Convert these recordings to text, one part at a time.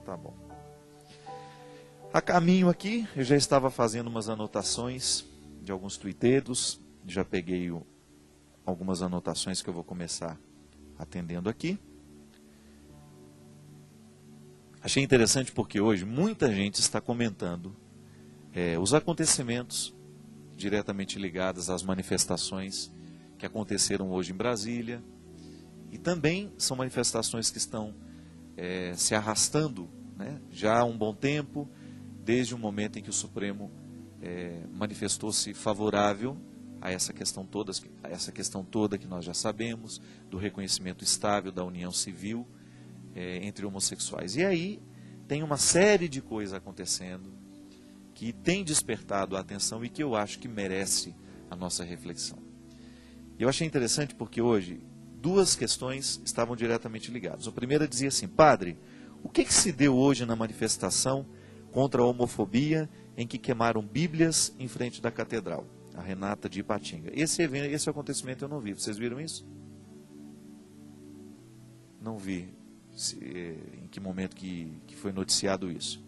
Tá bom. A caminho aqui, eu já estava fazendo umas anotações de alguns tuiteiros, já peguei algumas anotações que eu vou começar atendendo aqui. Achei interessante porque hoje muita gente está comentando os acontecimentos diretamente ligados às manifestações que aconteceram hoje em Brasília, e também são manifestações que estão se arrastando, né, já há um bom tempo, desde o momento em que o Supremo manifestou-se favorável a essa questão toda que nós já sabemos, do reconhecimento estável da união civil entre homossexuais. E aí tem uma série de coisas acontecendo que tem despertado a atenção e que eu acho que merece a nossa reflexão. Eu achei interessante porque hoje duas questões estavam diretamente ligadas. A primeira dizia assim: padre, o que se deu hoje na manifestação contra a homofobia em que queimaram bíblias em frente da catedral? A Renata de Ipatinga. Esse acontecimento eu não vi. Vocês viram isso? Não vi em que momento que foi noticiado isso.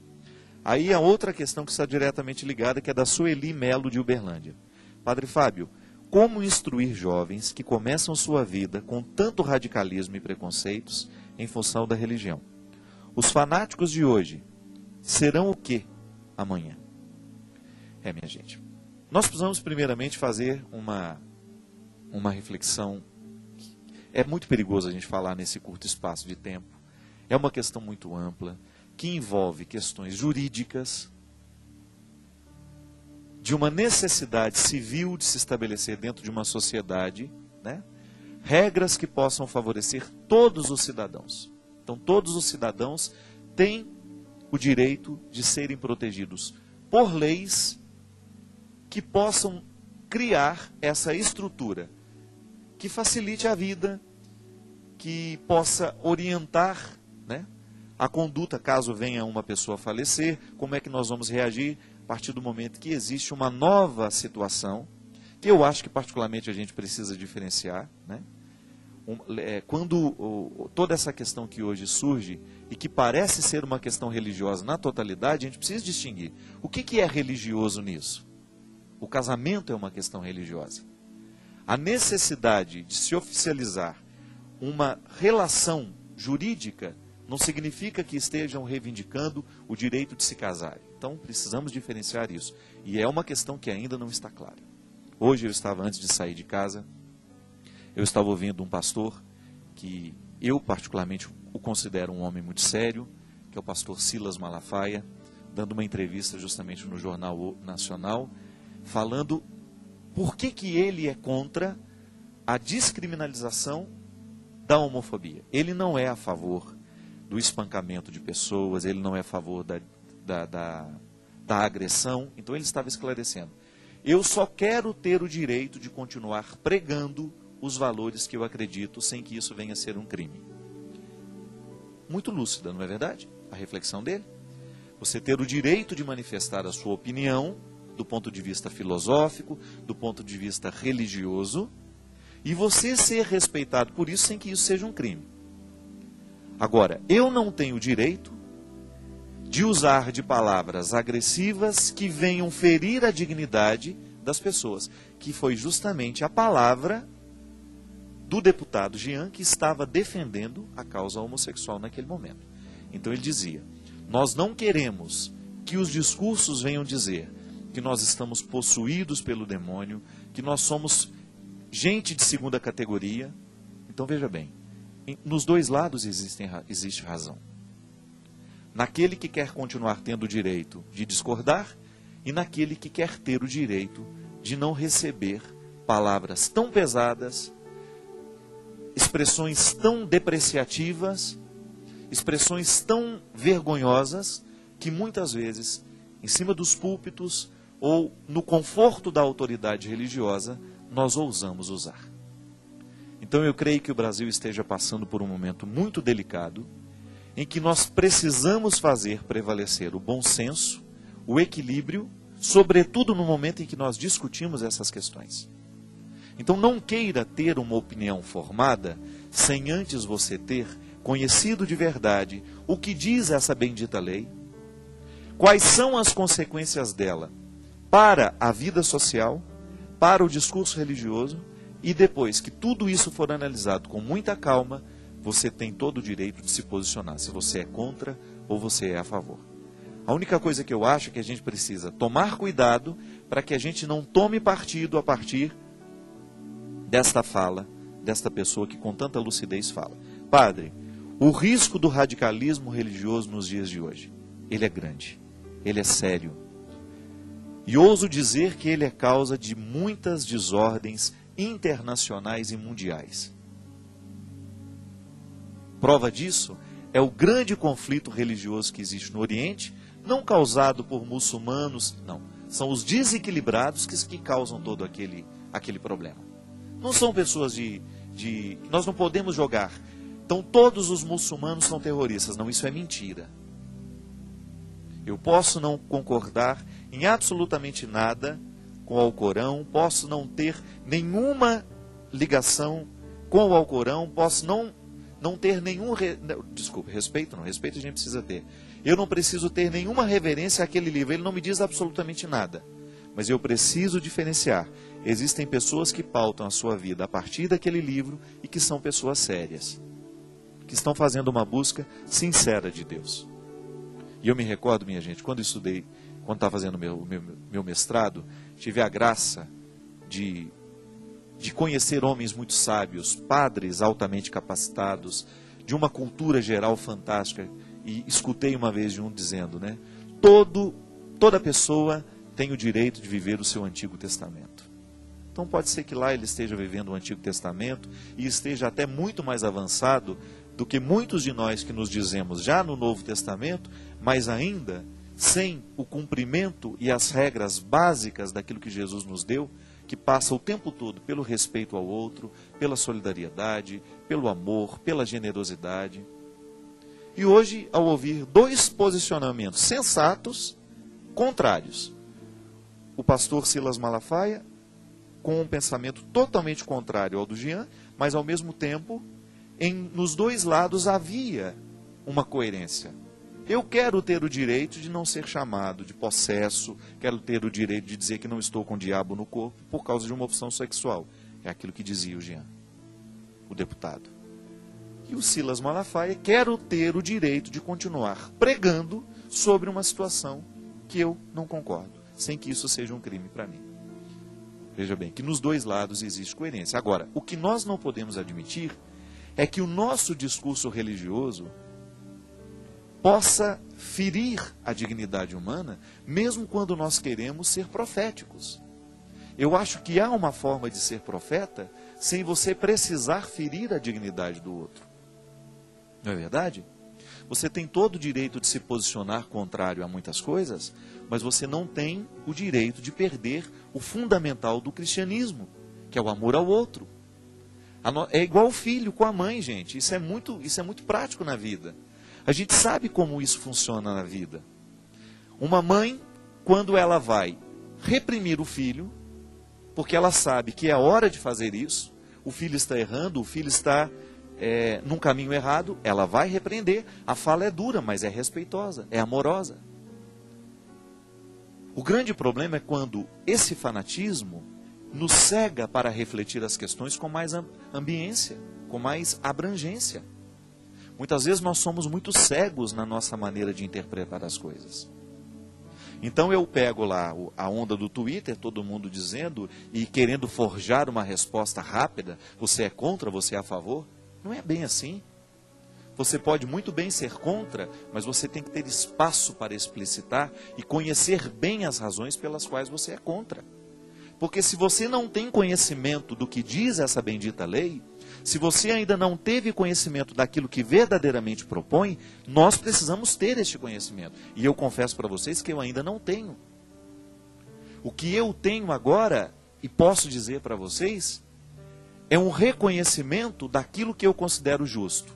Aí a outra questão que está diretamente ligada, que é da Sueli Melo de Uberlândia. Padre Fábio, como instruir jovens que começam sua vida com tanto radicalismo e preconceitos em função da religião? Os fanáticos de hoje serão o que amanhã? Minha gente, nós precisamos primeiramente fazer uma reflexão. É muito perigoso a gente falar nesse curto espaço de tempo. É uma questão muito ampla, que envolve questões jurídicas, de uma necessidade civil de se estabelecer dentro de uma sociedade, né, regras que possam favorecer todos os cidadãos. Então, todos os cidadãos têm o direito de serem protegidos por leis que possam criar essa estrutura que facilite a vida, que possa orientar, né, a conduta caso venha uma pessoa a falecer, como é que nós vamos reagir a partir do momento que existe uma nova situação, que eu acho que particularmente a gente precisa diferenciar, né? Quando toda essa questão que hoje surge e que parece ser uma questão religiosa na totalidade, a gente precisa distinguir. O que é religioso nisso? O casamento é uma questão religiosa. A necessidade de se oficializar uma relação jurídica não significa que estejam reivindicando o direito de se casar. Então, precisamos diferenciar isso. E é uma questão que ainda não está clara. Hoje eu estava, antes de sair de casa, eu estava ouvindo um pastor que eu particularmente o considero um homem muito sério, que é o pastor Silas Malafaia, dando uma entrevista justamente no Jornal Nacional, falando por que ele é contra a descriminalização da homofobia. Ele não é a favor do espancamento de pessoas, ele não é a favor da agressão. Então ele estava esclarecendo: eu só quero ter o direito de continuar pregando os valores que eu acredito, sem que isso venha a ser um crime. Muito lúcida, não é verdade? A reflexão dele. Você ter o direito de manifestar a sua opinião, do ponto de vista filosófico, do ponto de vista religioso, e você ser respeitado por isso, sem que isso seja um crime. Agora, eu não tenho o direito de usar de palavras agressivas que venham ferir a dignidade das pessoas, que foi justamente a palavra do deputado Jean, que estava defendendo a causa homossexual naquele momento. Então ele dizia: nós não queremos que os discursos venham dizer que nós estamos possuídos pelo demônio, que nós somos gente de segunda categoria. Então veja bem, nos dois lados existe razão. Naquele que quer continuar tendo o direito de discordar e naquele que quer ter o direito de não receber palavras tão pesadas, expressões tão depreciativas, expressões tão vergonhosas, que muitas vezes, em cima dos púlpitos ou no conforto da autoridade religiosa, nós ousamos usar. Então eu creio que o Brasil esteja passando por um momento muito delicado, em que nós precisamos fazer prevalecer o bom senso, o equilíbrio, sobretudo no momento em que nós discutimos essas questões. Então não queira ter uma opinião formada sem antes você ter conhecido de verdade o que diz essa bendita lei, quais são as consequências dela para a vida social, para o discurso religioso, e depois que tudo isso for analisado com muita calma, você tem todo o direito de se posicionar, se você é contra ou você é a favor. A única coisa que eu acho é que a gente precisa tomar cuidado para que a gente não tome partido a partir desta fala, desta pessoa que com tanta lucidez fala. Padre, o risco do radicalismo religioso nos dias de hoje, ele é grande, ele é sério. E ouso dizer que ele é causa de muitas desordens internacionais e mundiais. Prova disso é o grande conflito religioso que existe no Oriente, não causado por muçulmanos, não. São os desequilibrados que causam todo aquele problema. Não são pessoas nós não podemos jogar. Então todos os muçulmanos são terroristas. Não, isso é mentira. Eu posso não concordar em absolutamente nada com o Alcorão, posso não ter nenhuma ligação com o Alcorão, posso não ter nenhum... Desculpe, respeito não, respeito a gente precisa ter. Eu não preciso ter nenhuma reverência àquele livro, ele não me diz absolutamente nada. Mas eu preciso diferenciar. Existem pessoas que pautam a sua vida a partir daquele livro e que são pessoas sérias, que estão fazendo uma busca sincera de Deus. E eu me recordo, minha gente, quando estava fazendo meu mestrado, tive a graça de conhecer homens muito sábios, padres altamente capacitados, de uma cultura geral fantástica. E escutei uma vez de um dizendo, né? Toda pessoa tem o direito de viver o seu Antigo Testamento. Então pode ser que lá ele esteja vivendo o Antigo Testamento e esteja até muito mais avançado do que muitos de nós que nos dizemos já no Novo Testamento, mas ainda sem o cumprimento e as regras básicas daquilo que Jesus nos deu, que passa o tempo todo pelo respeito ao outro, pela solidariedade, pelo amor, pela generosidade. E hoje, ao ouvir dois posicionamentos sensatos, contrários, o pastor Silas Malafaia, com um pensamento totalmente contrário ao do Jean, mas ao mesmo tempo, nos dois lados havia uma coerência. Eu quero ter o direito de não ser chamado de possesso, quero ter o direito de dizer que não estou com o diabo no corpo por causa de uma opção sexual. É aquilo que dizia o Jean, o deputado. E o Silas Malafaia, quero ter o direito de continuar pregando sobre uma situação que eu não concordo, sem que isso seja um crime para mim. Veja bem, que nos dois lados existe coerência. Agora, o que nós não podemos admitir é que o nosso discurso religioso possa ferir a dignidade humana, mesmo quando nós queremos ser proféticos. Eu acho que há uma forma de ser profeta sem você precisar ferir a dignidade do outro. Não é verdade? Você tem todo o direito de se posicionar contrário a muitas coisas, mas você não tem o direito de perder o fundamental do cristianismo, que é o amor ao outro. É igual o filho com a mãe, gente. Isso é muito prático na vida. A gente sabe como isso funciona na vida. Uma mãe, quando ela vai reprimir o filho, porque ela sabe que é hora de fazer isso, o filho está errando, o filho está num caminho errado, ela vai repreender. A fala é dura, mas é respeitosa, é amorosa. O grande problema é quando esse fanatismo nos cega para refletir as questões com mais ambiência, com mais abrangência. Muitas vezes nós somos muito cegos na nossa maneira de interpretar as coisas. Então eu pego lá a onda do Twitter, todo mundo dizendo e querendo forjar uma resposta rápida, você é contra, você é a favor? Não é bem assim. Você pode muito bem ser contra, mas você tem que ter espaço para explicitar e conhecer bem as razões pelas quais você é contra. Porque se você não tem conhecimento do que diz essa bendita lei, se você ainda não teve conhecimento daquilo que verdadeiramente propõe, nós precisamos ter este conhecimento. E eu confesso para vocês que eu ainda não tenho. O que eu tenho agora, e posso dizer para vocês, é um reconhecimento daquilo que eu considero justo,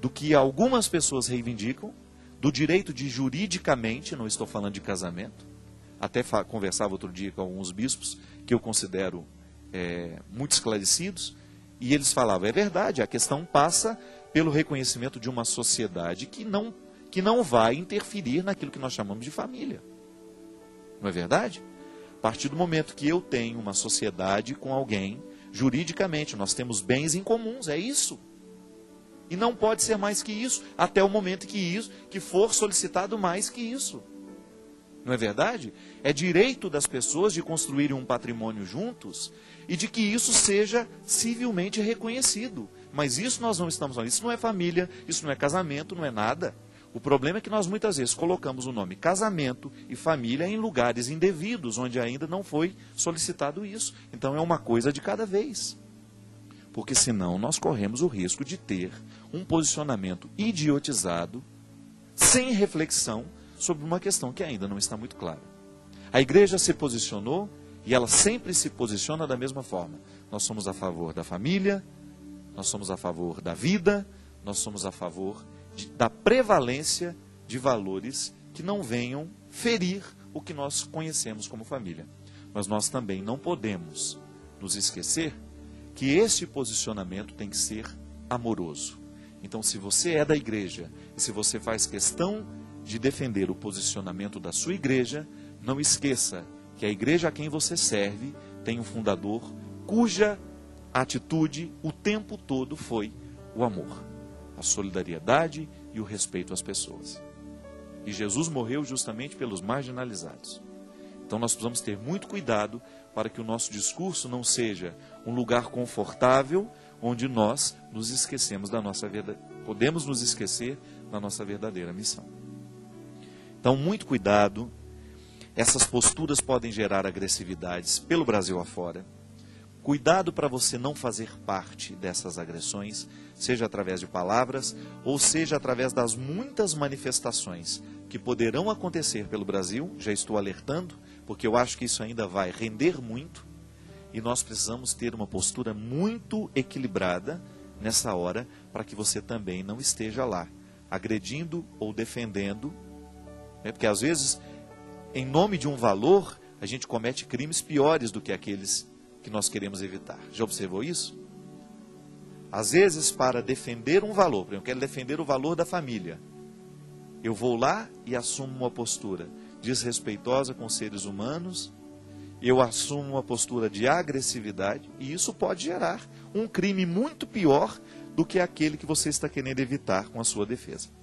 do que algumas pessoas reivindicam, do direito de juridicamente, não estou falando de casamento, até conversava outro dia com alguns bispos que eu considero muito esclarecidos, e eles falavam, é verdade, a questão passa pelo reconhecimento de uma sociedade que não vai interferir naquilo que nós chamamos de família. Não é verdade? A partir do momento que eu tenho uma sociedade com alguém, juridicamente, nós temos bens em comuns, é isso. E não pode ser mais que isso, até o momento que for solicitado mais que isso. Não é verdade? É direito das pessoas de construírem um patrimônio juntos e de que isso seja civilmente reconhecido. Mas isso nós não estamos falando. Isso não é família, isso não é casamento, não é nada. O problema é que nós muitas vezes colocamos o nome casamento e família em lugares indevidos, onde ainda não foi solicitado isso. Então é uma coisa de cada vez. Porque senão nós corremos o risco de ter um posicionamento idiotizado, sem reflexão, sobre uma questão que ainda não está muito clara. A igreja se posicionou e ela sempre se posiciona da mesma forma. Nós somos a favor da família, nós somos a favor da vida, nós somos a favor da prevalência de valores que não venham ferir o que nós conhecemos como família. Mas nós também não podemos nos esquecer que este posicionamento tem que ser amoroso. Então, se você é da igreja e se você faz questão de defender o posicionamento da sua igreja, não esqueça que a igreja a quem você serve tem um fundador cuja atitude o tempo todo foi o amor, a solidariedade e o respeito às pessoas. E Jesus morreu justamente pelos marginalizados. Então nós precisamos ter muito cuidado para que o nosso discurso não seja um lugar confortável onde nós nos esquecemos da nossa podemos nos esquecer da nossa verdadeira missão. Então, muito cuidado. Essas posturas podem gerar agressividades pelo Brasil afora. Cuidado para você não fazer parte dessas agressões, seja através de palavras ou seja através das muitas manifestações que poderão acontecer pelo Brasil. Já estou alertando, porque eu acho que isso ainda vai render muito e nós precisamos ter uma postura muito equilibrada nessa hora para que você também não esteja lá agredindo ou defendendo. Porque às vezes, em nome de um valor, a gente comete crimes piores do que aqueles que nós queremos evitar. Já observou isso? Às vezes, para defender um valor, por exemplo, eu quero defender o valor da família, eu vou lá e assumo uma postura desrespeitosa com os seres humanos, eu assumo uma postura de agressividade, e isso pode gerar um crime muito pior do que aquele que você está querendo evitar com a sua defesa.